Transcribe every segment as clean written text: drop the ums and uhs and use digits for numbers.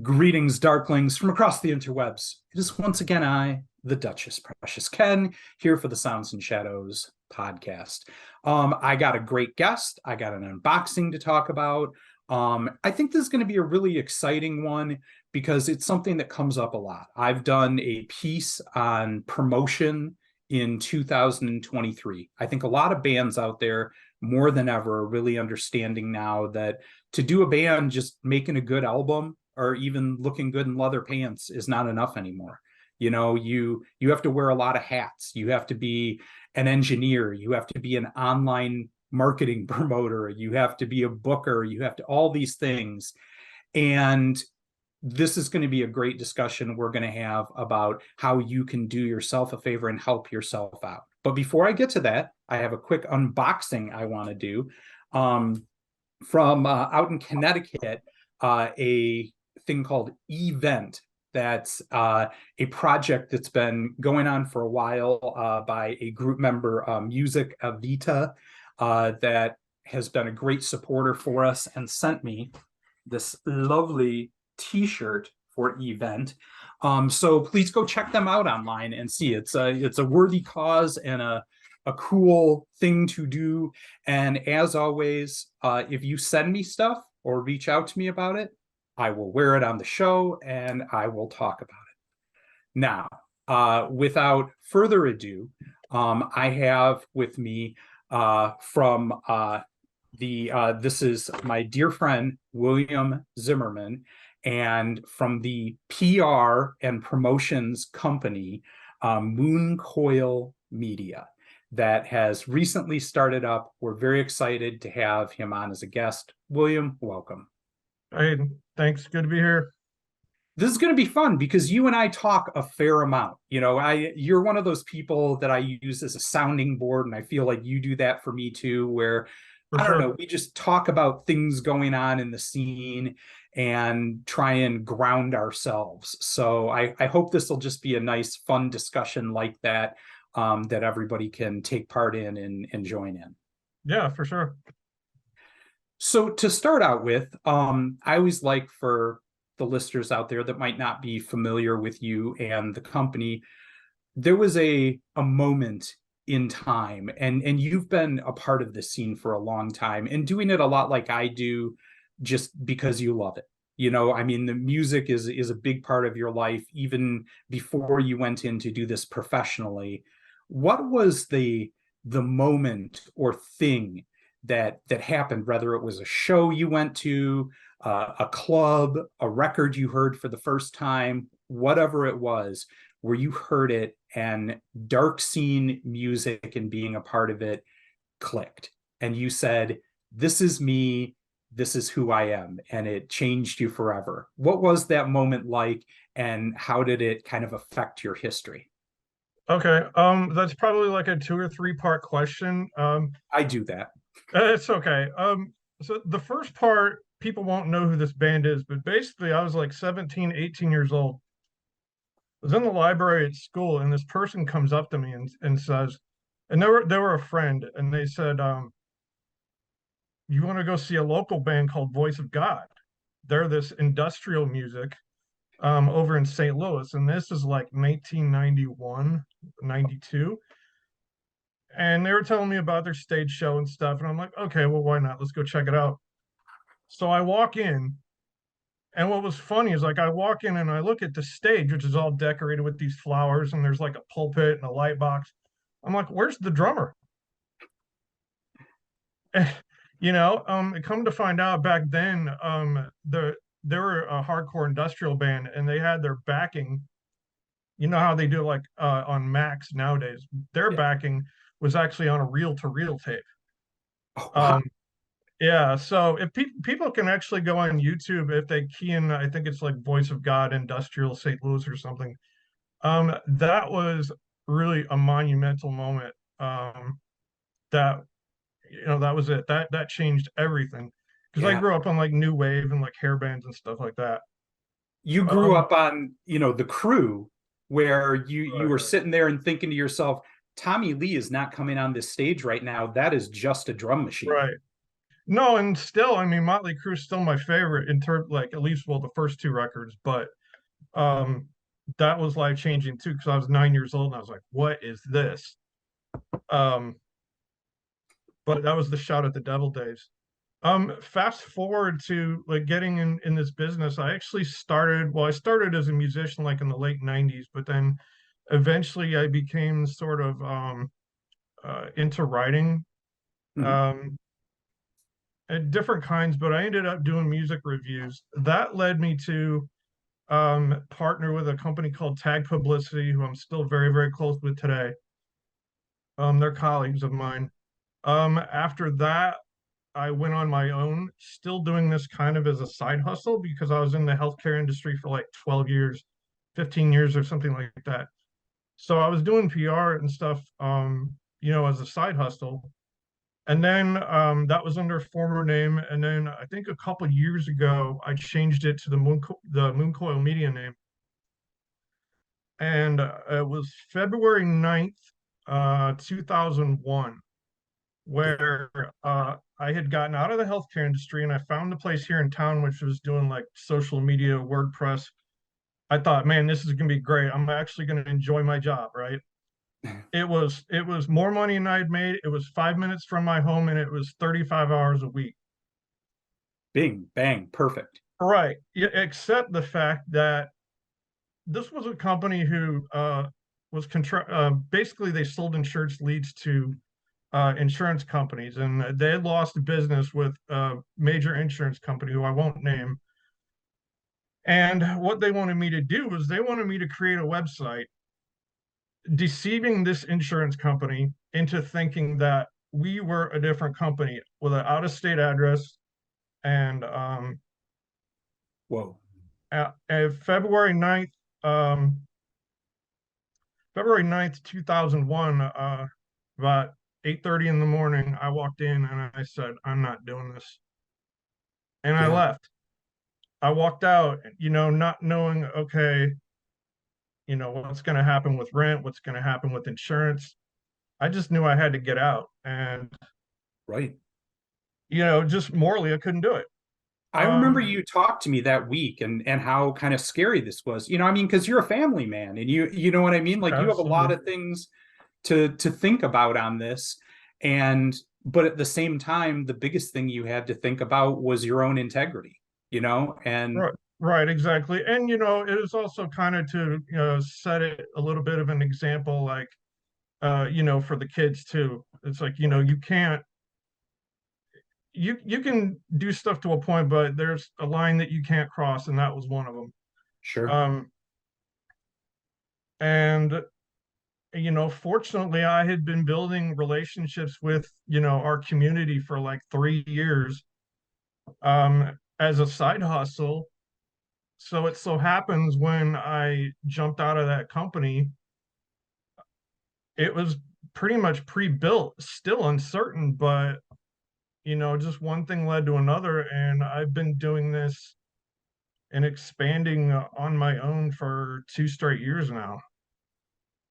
Greetings, Darklings, from across the interwebs. It is once again I, the Duchess Precious Ken, here for the Sounds and Shadows podcast. I got a great guest. I got an unboxing to talk about. I think this is going to be a really exciting one because it's something that comes up a lot. I've done a piece on promotion in 2023. I think a lot of bands out there, more than ever, are really understanding now that to do a band, just making a good album or even looking good in leather pants is not enough anymore. You know, you have to wear a lot of hats. You have to be an engineer. You have to be an online marketing promoter. You have to be a booker. You have to all these things. And this is going to be a great discussion we're going to have about how you can do yourself a favor and help yourself out. But before I get to that, I have a quick unboxing I want to do from out in Connecticut, a thing called Event. That's a project that's been going on for a while by a group member, Music Avita, that has been a great supporter for us and sent me this lovely t-shirt for Event. So please go check them out online and see. It's a worthy cause and a cool thing to do. And as always, if you send me stuff or reach out to me about it, I will wear it on the show and I will talk about it. Now, without further ado, I have with me this is my dear friend, William Zimmerman, and from the PR and promotions company, Moon Coil Media, that has recently started up. We're very excited to have him on as a guest. William, welcome. Hey, thanks. Good to be here. This is going to be fun because you and I talk a fair amount. You know, you're one of those people that I use as a sounding board, and I feel like you do that for me too, where I don't know, we just talk about things going on in the scene and try and ground ourselves. So I hope this will just be a nice, fun discussion like that, that everybody can take part in and join in. Yeah, for sure. So to start out with, I always like for the listeners out there that might not be familiar with you and the company, there was a moment in time, and you've been a part of this scene for a long time and doing it a lot like I do, just because you love it. You know, I mean, the music is a big part of your life, even before you went in to do this professionally. What was the moment or thing that happened, whether it was a show you went to, a club, a record you heard for the first time, whatever it was, where you heard it and dark scene music and being a part of it clicked, and you said, this is me, this is who I am, and it changed you forever. What was that moment like, and how did it kind of affect your history? Okay, that's probably like a 2 or 3 part question. I do that. It's okay. So the first part, people won't know who this band is, but basically I was like 17, 18 years old. I was in the library at school, and this person comes up to me and says, and they were a friend, and they said, you want to go see a local band called Voice of God? They're this industrial music over in St. Louis, and this is like 1991, 92. And they were telling me about their stage show and stuff, and I'm like, okay, well, why not? Let's go check it out. So I walk in, and what was funny is, like, I walk in and I look at the stage, which is all decorated with these flowers, and there's like a pulpit and a light box. I'm like, where's the drummer? Come to find out, back then, they were a hardcore industrial band, and they had their backing. You know how they do, like, on Max nowadays. Their backing was actually on a reel-to-reel tape. Oh, wow. Yeah, so if people can actually go on YouTube if they key in, I think it's like Voice of God Industrial St. Louis or something. That was really a monumental moment. That that was it. That changed everything, because I grew up on like new wave and like hair bands and stuff like that. You grew up on, the Crew, where you were sitting there and thinking to yourself, Tommy Lee is not coming on this stage right now. That is just a drum machine. Right. No, and still, I mean, Motley Crue's still my favorite in terms, like at least, well, the first two records, but um, that was life changing too because I was 9 years old and I was like, "What is this?" Um, but that was the Shout at the Devil days. Fast forward to like getting in this business, I actually started, well, I started as a musician like in the late 90s, but then eventually I became sort of into writing Mhm. um at different kinds, but I ended up doing music reviews. That led me to partner with a company called Tag Publicity, who I'm still very, very close with today. They're colleagues of mine. After that, I went on my own, still doing this kind of as a side hustle because I was in the healthcare industry for like 12 years, 15 years or something like that. So I was doing PR and stuff, as a side hustle. And then that was under a former name. And then I think a couple of years ago, I changed it to the Mooncoil Media name. And it was February 9th, 2001, where I had gotten out of the healthcare industry and I found a place here in town which was doing like social media, WordPress. I thought, man, this is gonna be great. I'm actually gonna enjoy my job, right? It was more money than I'd made. It was 5 minutes from my home and it was 35 hours a week. Bing, bang, perfect. Right. Yeah, except the fact that this was a company who was basically they sold insurance leads to insurance companies, and they had lost business with a major insurance company who I won't name. And what they wanted me to do was they wanted me to create a website deceiving this insurance company into thinking that we were a different company with an out of state address. And Whoa. February 9th, um, February 9th, 2001, about 8:30 in the morning, I walked in and I said, I'm not doing this. And I Yeah. left. I walked out, not knowing, okay, what's going to happen with rent, what's going to happen with insurance. I just knew I had to get out. And, Right. just morally, I couldn't do it. I remember Um, you talked to me that week and how kind of scary this was. I mean, because you're a family man and you know what I mean? Like you have a lot Absolutely. of things to think about on this. And but at the same time, the biggest thing you had to think about was your own integrity, and Right. Right, exactly. And, it is also kind of to, set it a little bit of an example, like, for the kids too. It's like, you can't you can do stuff to a point, but there's a line that you can't cross, and that was one of them. sure. Um, and fortunately, I had been building relationships with our community for like 3 years as a side hustle. So it so happens when I jumped out of that company, it was pretty much pre-built, still uncertain, but just one thing led to another, and I've been doing this and expanding on my own for 2 straight years now.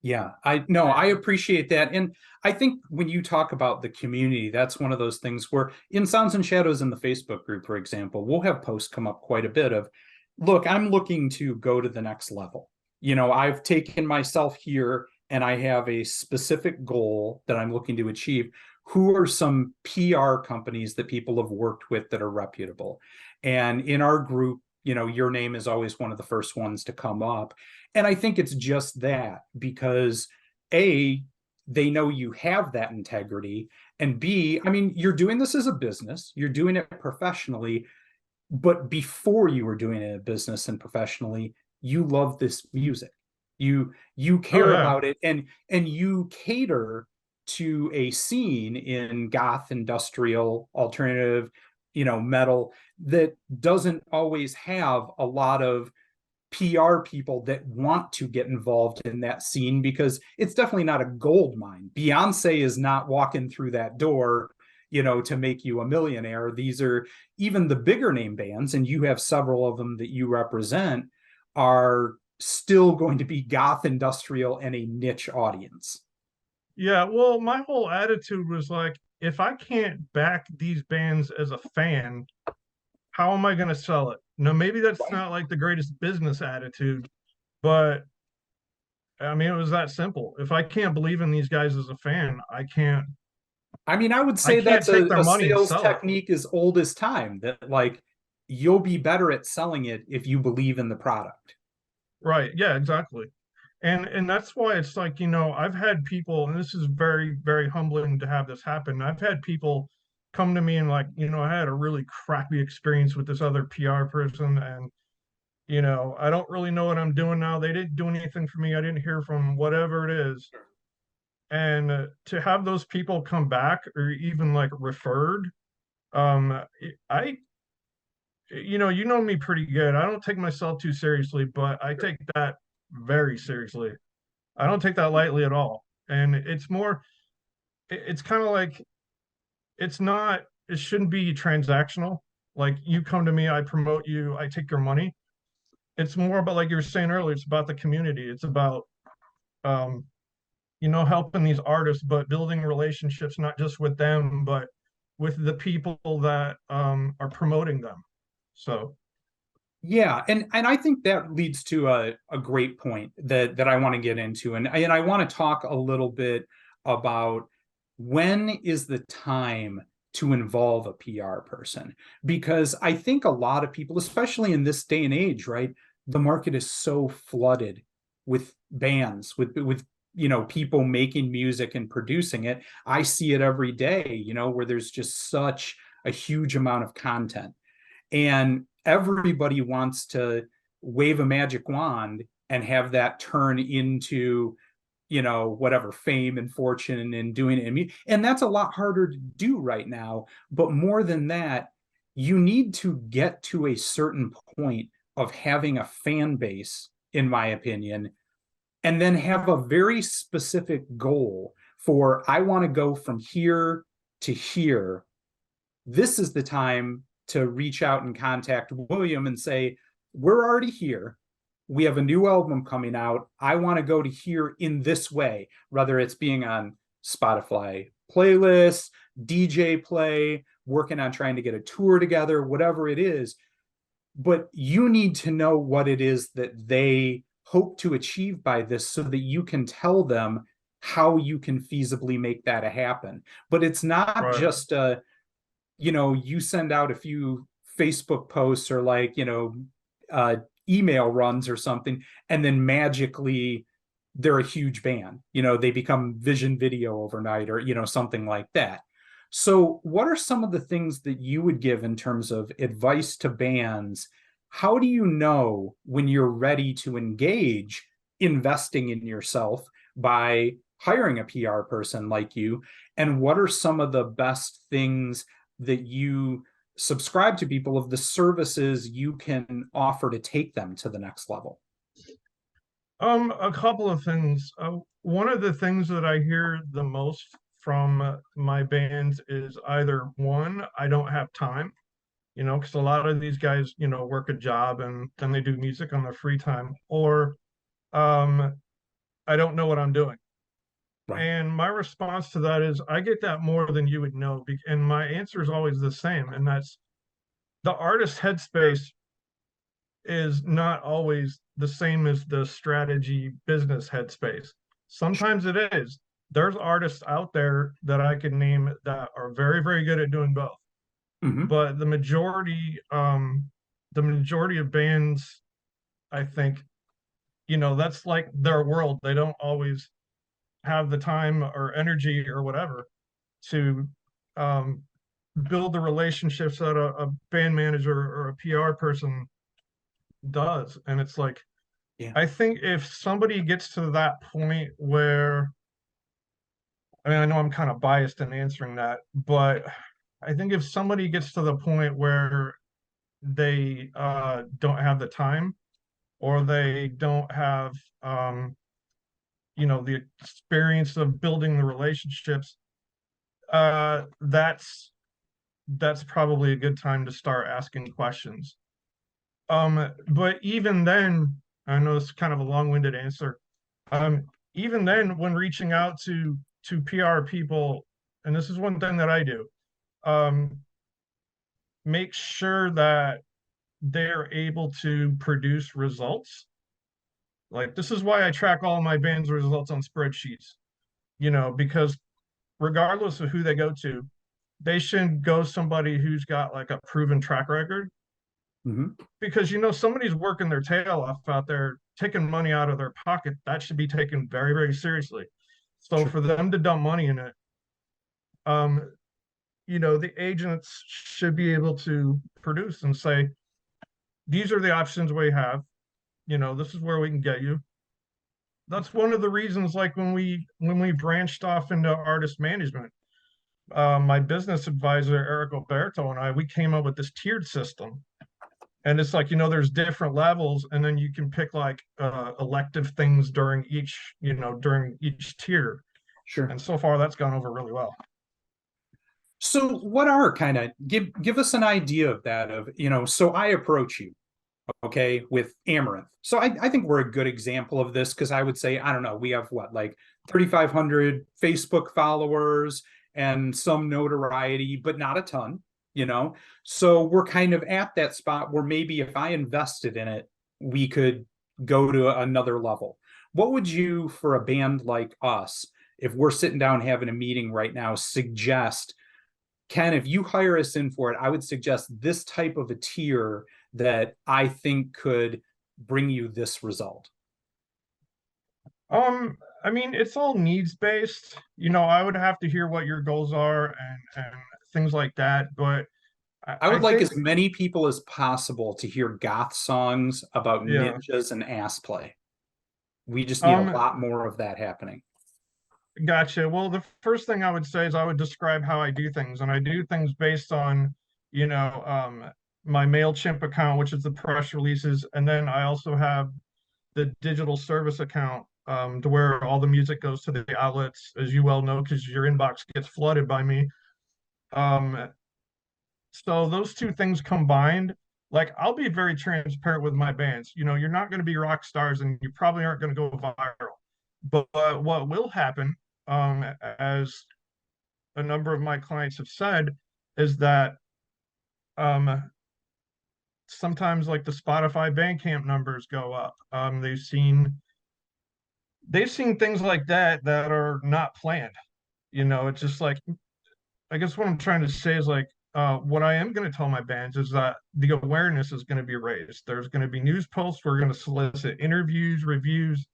Yeah, I no, I appreciate that. And I think when you talk about the community, that's one of those things where in Sounds and Shadows in the Facebook group, for example, we'll have posts come up quite a bit of, look, I'm looking to go to the next level. I've taken myself here and I have a specific goal that I'm looking to achieve. Who are some PR companies that people have worked with that are reputable? And in our group, your name is always one of the first ones to come up. And I think it's just that because A, they know you have that integrity. And B, I mean, you're doing this as a business, you're doing it professionally. But before you were doing it in business and professionally, you love this music. You Oh care yeah. about it and you cater to a scene in goth, industrial, alternative, metal that doesn't always have a lot of PR people that want to get involved in that scene because it's definitely not a gold mine. Beyonce is not walking through that door, to make you a millionaire. These are even the bigger name bands, and you have several of them that you represent, are still going to be goth industrial and a niche audience. Yeah, well, my whole attitude was like, if I can't back these bands as a fan, how am I going to sell it? Now, maybe that's Right. not like the greatest business attitude, but I mean, it was that simple. If I can't believe in these guys as a fan, I mean, I would I say can't that's take their a money and sales sell it. technique as old as time, that like you'll be better at selling it if you believe in the product. Right. Yeah, exactly. And that's why it's like, I've had people, and this is very, very humbling to have this happen. I've had people come to me and like, I had a really crappy experience with this other PR person, and I don't really know what I'm doing now. They didn't do anything for me. I didn't hear from whatever it is. And to have those people come back or even like referred, um, I, you know me pretty good. I don't take myself too seriously, but I take that very seriously. I don't take that lightly at all. And it's more, it's kind of like, it's not, it shouldn't be transactional. Like you come to me, I promote you, I take your money. It's more about, like you were saying earlier, it's about the community. It's about, um, helping these artists, but building relationships, not just with them, but with the people that are promoting them. So, Yeah, and I think that leads to a great point that I want to get into, and I want to talk a little bit about when is the time to involve a PR person, because I think a lot of people, especially in this day and age, right, the market is so flooded with bands, with people making music and producing it. I see it every day, where there's just such a huge amount of content, and everybody wants to wave a magic wand and have that turn into whatever fame and fortune and doing it, and that's a lot harder to do right now. But more than that, you need to get to a certain point of having a fan base, in my opinion, and then have a very specific goal for, I want to go from here to here. This is the time to reach out and contact William and say, we're already here. We have a new album coming out. I want to go to here in this way, whether it's being on Spotify playlists, DJ play, working on trying to get a tour together, whatever it is. But you need to know what it is that they hope to achieve by this so that you can tell them how you can feasibly make that happen. But it's not right. just you send out a few Facebook posts or uh, email runs or something, and then magically they're a huge band. They become Vision Video overnight, or something like that. So, what are some of the things that you would give in terms of advice to bands? How do you know when you're ready to engage investing in yourself by hiring a PR person like you? And what are some of the best things that you subscribe to people of the services you can offer to take them to the next level? A couple of things. One of the things that I hear the most from my bands is either one, I don't have time, because a lot of these guys, work a job and then they do music on their free time, or um, I don't know what I'm doing. Right. And my response to that is, I get that more than you would know. And my answer is always the same, and that's the artist headspace is not always the same as the strategy business headspace. Sometimes it is. There's artists out there that I can name that are very, very good at doing both. Mm-hmm. But the majority of bands, I think, that's like their world. They don't always have the time or energy or whatever to um, build the relationships that a band manager or a PR person does. And it's like, Yeah. I think if somebody gets to that point where, I mean, I know I'm kind of biased in answering that, but I think if somebody gets to the point where they don't have the time, or they don't have, um, the experience of building the relationships, that's probably a good time to start asking questions. But even then, I know it's kind of a long-winded answer. Even then, when reaching out to PR people and this is one thing that I do, um, make sure that they're able to produce results. Like this is why I track all of my band's results on spreadsheets, because regardless of who they go to, they shouldn't go somebody who's got like a proven track record, Mhm. because somebody's working their tail off out there taking money out of their pocket. That should be taken very, very seriously. So Sure. for them to dump money in it, um, the agents should be able to produce and say, these are the options we have. This is where we can get you. That's one of the reasons, like when we branched off into artist management, my business advisor Eric Alberto and we came up with this tiered system. And it's like, there's different levels, and then you can pick like elective things during each tier. Sure. And so far that's gone over really well. So what are kind of give us an idea of that so I approach you, okay, with Amaranth. So I think we're a good example of this because I would say, I don't know, we have what, like 3,500 Facebook followers and some notoriety, but not a ton. So we're kind of at that spot where maybe if I invested in it, we could go to another level. What would you, for a band like us, if we're sitting down having a meeting right now, suggest? Ken, if you hire us in for it, I would suggest this type of a tier that I think could bring you this result. I mean, it's all needs based. I would have to hear what your goals are and things like that. But I, I I would like think, as many people as possible to hear goth songs about yeah. ninjas and ass play. We just need a Um, lot more of that happening. Gotcha. Well, the first thing I would say is I would describe how I do things, and I do things based on, you know, um, my MailChimp account, which is the press releases, and then I also have the digital service account, to where all the music goes to the outlets, as you well know, because your inbox gets flooded by me. Um, so those two things combined, like I'll be very transparent with my bands. You're not going to be rock stars, and you probably aren't going to go viral. But what will happen, as a number of my clients have said, is that um, sometimes like the Spotify Bandcamp numbers go up. They've seen things like that are not planned. It's just like, I guess what I'm trying to say is like, what I am going to tell my bands is that the awareness is going to be raised. There's going to be news posts. We're going to solicit interviews, reviews,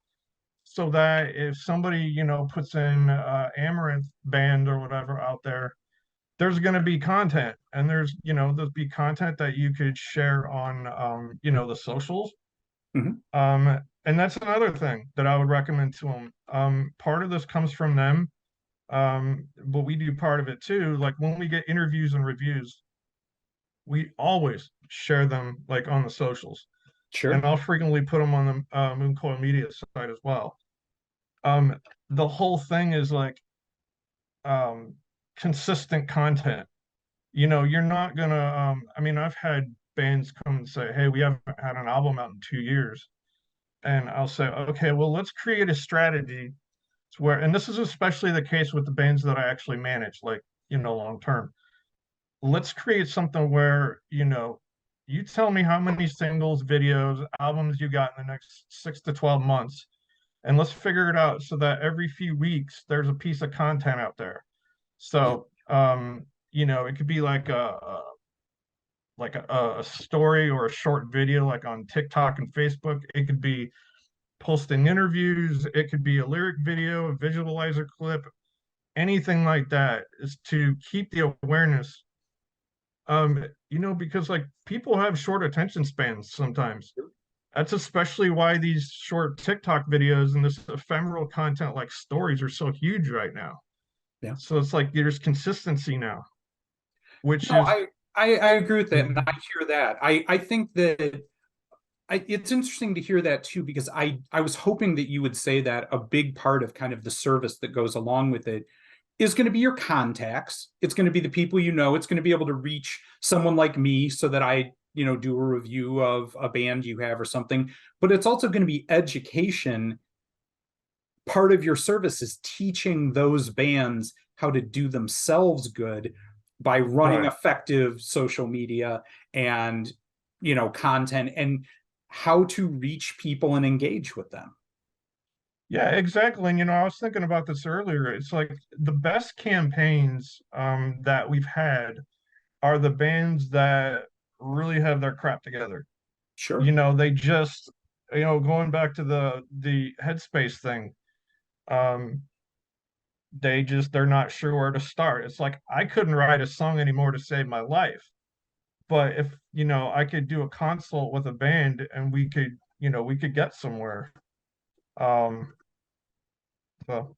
so that if somebody puts in Amaranth band or whatever out there's going to be content, and there'll be content that you could share on the socials. Mhm. And that's another thing that I would recommend to them. Part of this comes from them, but we do part of it too. Like when we get interviews and reviews, we always share them like on the socials, and Sure. I'll frequently put them on the Mooncoil Media site as well. um the whole thing is like, um consistent content. You're not gonna, I mean, I've had bands come and say, hey, we haven't had an album out in 2 years, and I'll say, okay, well, let's create a strategy to where, and this is especially the case with the bands that I actually manage, like, long term. Let's create something where, you tell me how many singles, videos, albums you got in the next 6 to 12 months, and let's figure it out so that every few weeks there's a piece of content out there. So, it could be like a story or a short video, like on TikTok and Facebook. It could be posting interviews. It could be a lyric video, a visualizer clip, anything like that, is to keep the awareness. Because like people have short attention spans sometimes. That's especially why these short TikTok videos and this ephemeral content like stories are so huge right now. Yeah. So it's like there's consistency now, which No, is, I agree with that, and Mhm. I hear that. I think that it's interesting to hear that too, because I was hoping that you would say that a big part of kind of the service that goes along with it is going to be your contacts. It's going to be the people you know. It's going to be able to reach someone like me so that I, do a review of a band you have or something. But it's also going to be education. Part of your service is teaching those bands how to do themselves good by running Right. effective social media and, content, and how to reach people and engage with them. Yeah, exactly. And I was thinking about this earlier. It's like the best campaigns that we've had are the bands that really have their crap together. Sure. They just, going back to the Headspace thing, um, they're not sure where to start. It's like I couldn't write a song anymore to save my life. But if, I could do a consult with a band and we could get somewhere. Um, so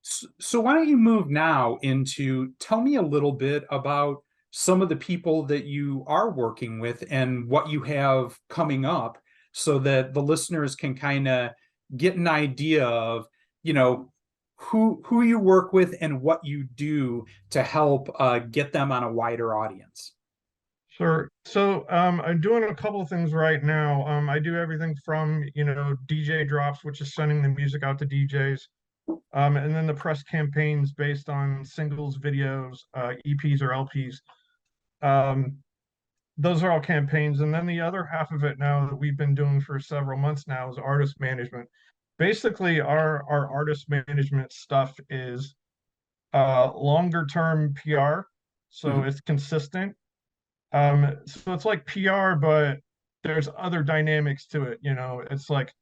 So why don't you move now into tell me a little bit about some of the people that you are working with and what you have coming up so that the listeners can kind of get an idea of, who you work with and what you do to help get them on a wider audience. Sure. So I'm doing a couple of things right now. I do everything from, DJ drops, which is sending the music out to DJs, and then the press campaigns based on singles, videos, EPs or LPs. Um, those are all campaigns. And then the other half of it now that we've been doing for several months now is artist management. Basically, our artist management stuff is longer term PR. So Mhm. it's consistent. So it's like PR, but there's other dynamics to it. It's like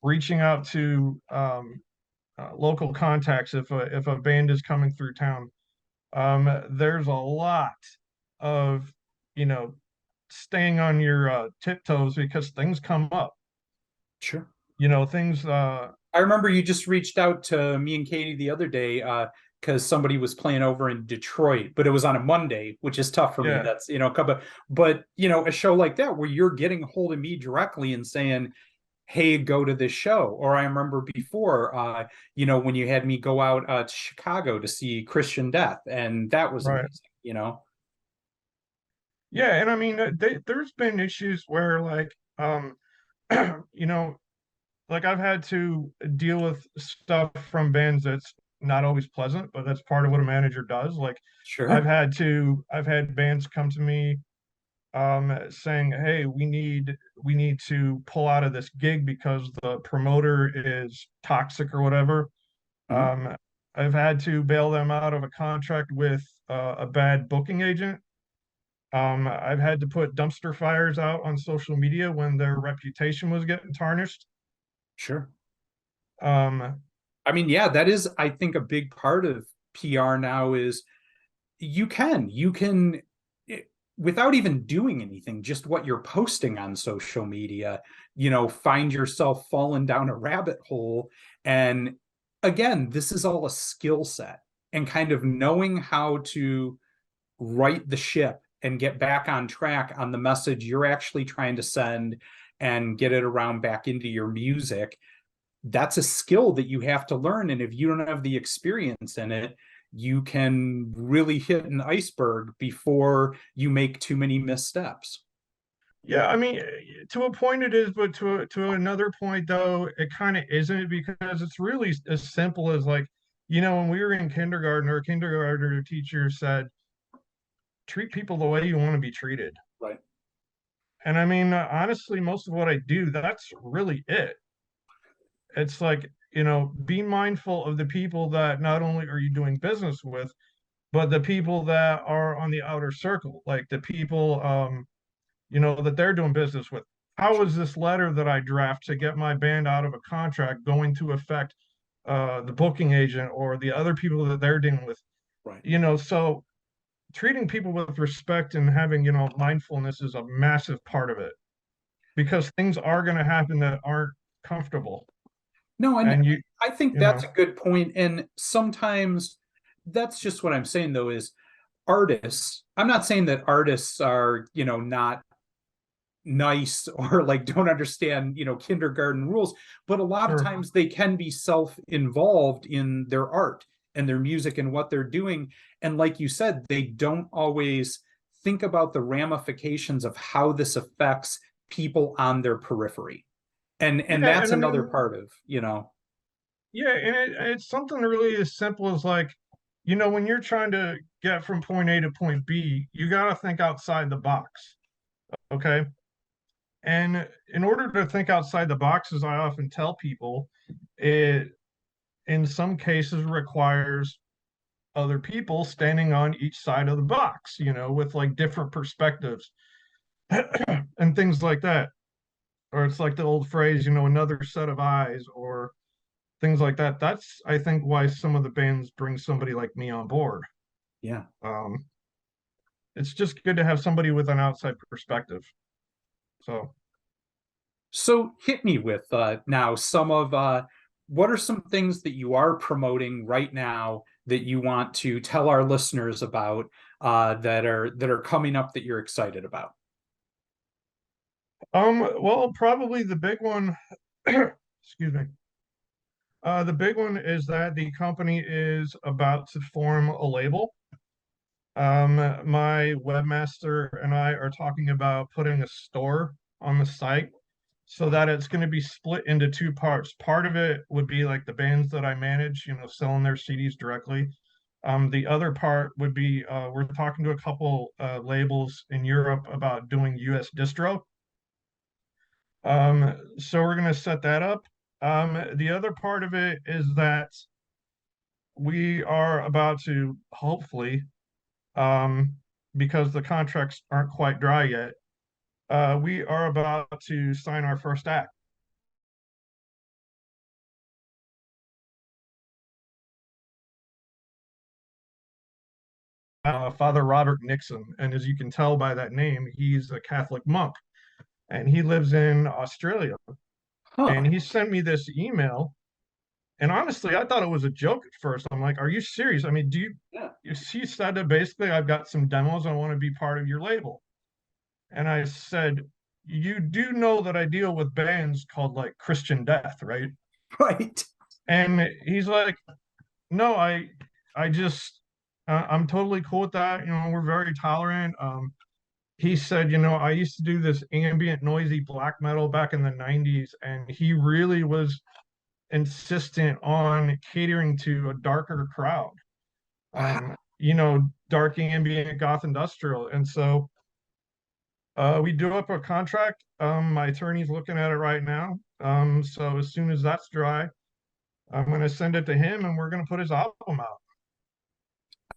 reaching out to local contacts if a band is coming through town. There's a lot of you know staying on your tiptoes because things come up. Sure. Things. I remember you just reached out to me and Katie the other day because somebody was playing over in Detroit, but it was on a Monday, which is tough for me. Yeah. That's, a couple, but a show like that where you're getting a hold of me directly and saying, hey, go to this show. Or I remember before, when you had me go out to Chicago to see Christian Death, and that was Right. amazing. Yeah, and I mean, there's been issues where you know, like I've had to deal with stuff from bands that's not always pleasant, but that's part of what a manager does. Like Sure. I've had bands come to me saying, "Hey, we need to pull out of this gig because the promoter is toxic or whatever." Mhm. Um, I've had to bail them out of a contract with a bad booking agent. I've had to put dumpster fires out on social media when their reputation was getting tarnished. Sure. Um, I mean, yeah, that is, I think, a big part of PR now is you can without even doing anything, just what you're posting on social media, find yourself falling down a rabbit hole. And again, this is all a skill set, and kind of knowing how to right the ship and get back on track on the message you're actually trying to send and get it around back into your music. That's a skill that you have to learn. And if you don't have the experience in it, you can really hit an iceberg before you make too many missteps. yeah, I mean, to a point it is, but to another point though, it kind of isn't because it's really as simple as like, when we were in kindergarten, our kindergartner teacher said, treat people the way you want to be treated. Right. And I mean, honestly, most of what I do, that's really it. It's like, be mindful of the people that not only are you doing business with, but the people that are on the outer circle, like the people, that they're doing business with. How is this letter that I draft to get my band out of a contract going to affect the booking agent or the other people that they're dealing with? Right. So treating people with respect and having, mindfulness is a massive part of it because things are going to happen that aren't comfortable. No, and And you, I think you know, that's a good point. And sometimes that's just what I'm saying, though, is artists. I'm not saying that artists are, not nice or like don't understand kindergarten rules, but a lot of sure. times they can be self-involved in their art and their music and what they're doing, and like you said, they don't always think about the ramifications of how this affects people on their periphery, and Yeah, that's and I another mean, part of yeah, and it's something really as simple as like, when you're trying to get from point A to point B, you got to think outside the box. Okay. And in order to think outside the box, as I often tell people, it in some cases requires other people standing on each side of the box, with like different perspectives and things like that. Or it's like the old phrase, another set of eyes or things like that. That's, I think, why some of the bands bring somebody like me on board. Yeah. Um, it's just good to have somebody with an outside perspective. So, So hit me with now some of what are some things that you are promoting right now that you want to tell our listeners about that are coming up that you're excited about? well, probably the big one, excuse me. The big one is that the company is about to form a label. My webmaster and I are talking about putting a store on the site so that it's going to be split into two parts. Part of it would be like the bands that I manage, selling their CDs directly. The other part would be we're talking to a couple labels in Europe about doing US distro. So we're going to set that up. The other part of it is that we are about to hopefully, um, because the contracts aren't quite dry yet, we are about to sign our first act. Father Robert Nixon, and as you can tell by that name, he's a Catholic monk, and he lives in Australia. Huh. And he sent me this email, and honestly, I thought it was a joke at first. I'm like, "Are you serious? I mean, do you?" Yeah. He said that basically, I've got some demos. I want to be part of your label. And I said, you do know that I deal with bands called like Christian Death, right? Right. And he's like, no, I just, I'm totally cool with that. We're very tolerant. He said, I used to do this ambient, noisy black metal back in the 90s, and he really was insistent on catering to a darker crowd. Wow. Dark ambient, goth industrial. And so we do up a contract. My attorney's looking at it right now. So as soon as that's dry, I'm going to send it to him and we're going to put his album out.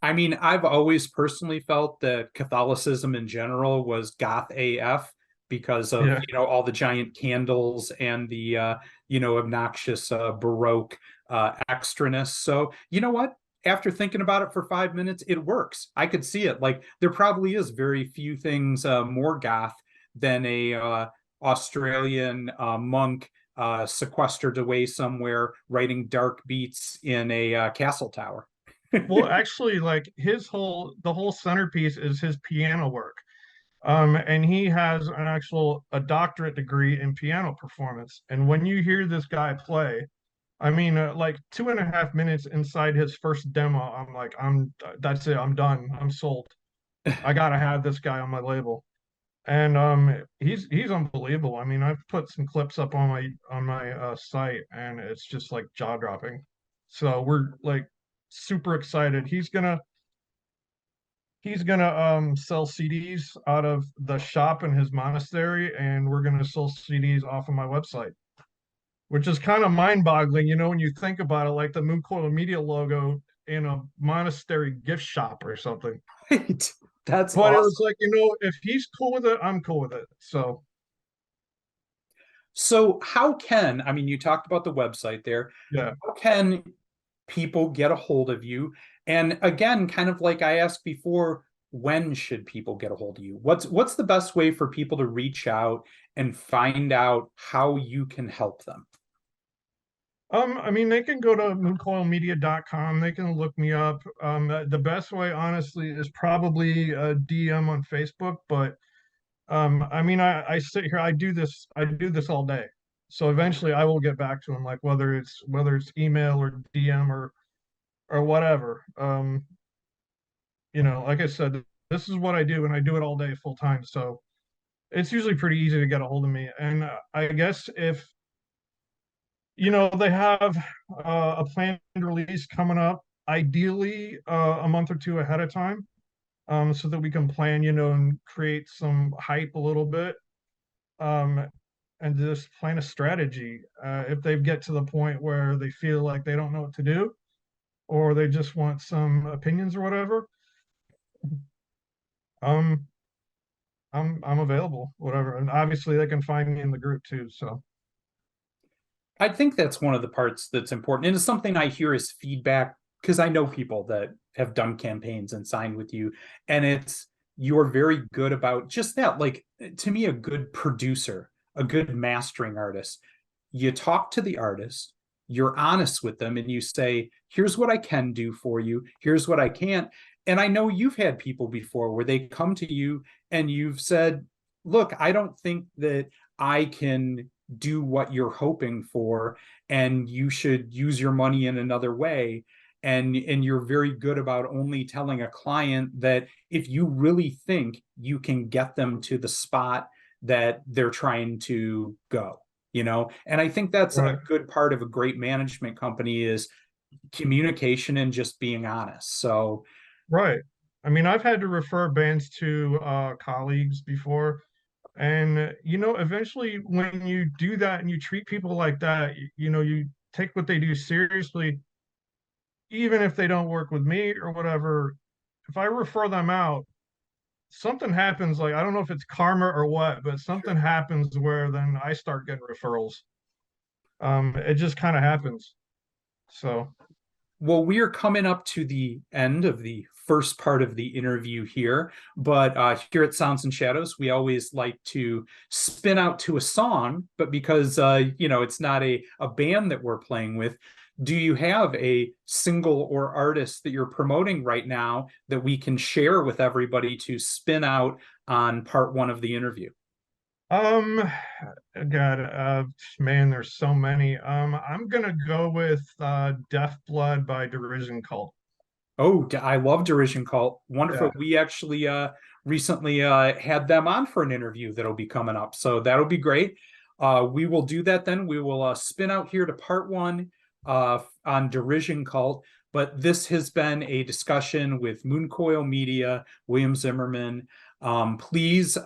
I mean, I've always personally felt that Catholicism in general was goth AF because of, Yeah. all the giant candles and the, obnoxious Baroque extraness. So, you know what? After thinking about it for 5 minutes, it works. I could see it. Like there probably is very few things more goth than a Australian monk sequestered away somewhere writing dark beats in a castle tower. Well, actually, like the whole centerpiece is his piano work. And he has a doctorate degree in piano performance. And when you hear this guy play, I mean, like 2.5 minutes inside his first demo, I'm like, that's it. I'm done. I'm sold. I gotta have this guy on my label. And he's unbelievable. I mean, I've put some clips up on my site, and it's just like jaw dropping. So we're like super excited. He's gonna sell CDs out of the shop in his monastery, and we're gonna sell CDs off of my website, which is kind of mind-boggling, when you think about it, like the Moon Coil Media logo in a monastery gift shop or something. Right. That's But it was awesome. like, if he's cool with it, I'm cool with it. So So, how can, I mean, you talked about the website there. yeah. How can people get a hold of you? And again, kind of like I asked before, when should people get a hold of you? What's the best way for people to reach out and find out how you can help them? I mean, they can go to mooncoilmedia.com. They can look me up. The best way, honestly, is probably a DM on Facebook. But I mean, I sit here, I do this all day. So eventually, I will get back to them, like whether it's email or DM or whatever. Like I said, this is what I do, and I do it all day full time. So it's usually pretty easy to get a hold of me. And I guess if they have a planned release coming up, ideally a month or two ahead of time, so that we can plan, and create some hype a little bit, um, and just plan a strategy. If they get to the point where they feel like they don't know what to do, or they just want some opinions or whatever, um, I'm available, whatever. And obviously they can find me in the group too. So I think that's one of the parts that's important. And it's something I hear as feedback because I know people that have done campaigns and signed with you. And you're very good about just that. Like, to me, a good producer, a good mastering artist, you talk to the artist, you're honest with them, and you say, here's what I can do for you, here's what I can't. And I know you've had people before where they come to you and you've said, look, I don't think that I can do what you're hoping for, and you should use your money in another way. And you're very good about only telling a client that if you really think you can get them to the spot that they're trying to go, and I think that's right, a good part of a great management company is communication and just being honest. So right. I mean, I've had to refer bands to colleagues before. And eventually when you do that and you treat people like that, you take what they do seriously, even if they don't work with me or whatever. If I refer them out, something happens, like I don't know if it's karma or what, but something happens where then I start getting referrals. It just kind of happens. So, well, we are coming up to the end of the first part of the interview here, but here at Sounds and Shadows, we always like to spin out to a song. But because it's not a band that we're playing with, do you have a single or artist that you're promoting right now that we can share with everybody to spin out on part one of the interview? um, God, man, there's so many. I'm gonna go with Deaf Blood by Derision Cult. Oh, I love Derision Cult. Wonderful. Yeah. We actually recently had them on for an interview that'll be coming up. So that'll be great. We will do that then. We will spin out here to part one on Derision Cult. But this has been a discussion with Mooncoil Media, William Zimmerman. Please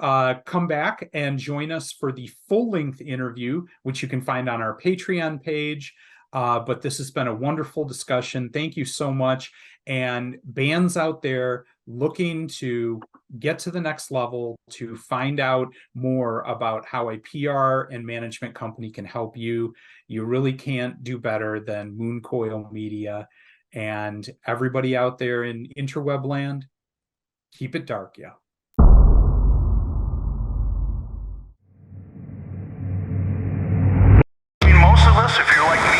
come back and join us for the full-length interview, which you can find on our Patreon page. But this has been a wonderful discussion. Thank you so much. And bands out there looking to get to the next level, to find out more about how a PR and management company can help you, you really can't do better than Mooncoil Media. And everybody out there in interweb land, keep it dark, yeah. I mean, most of us, if you're like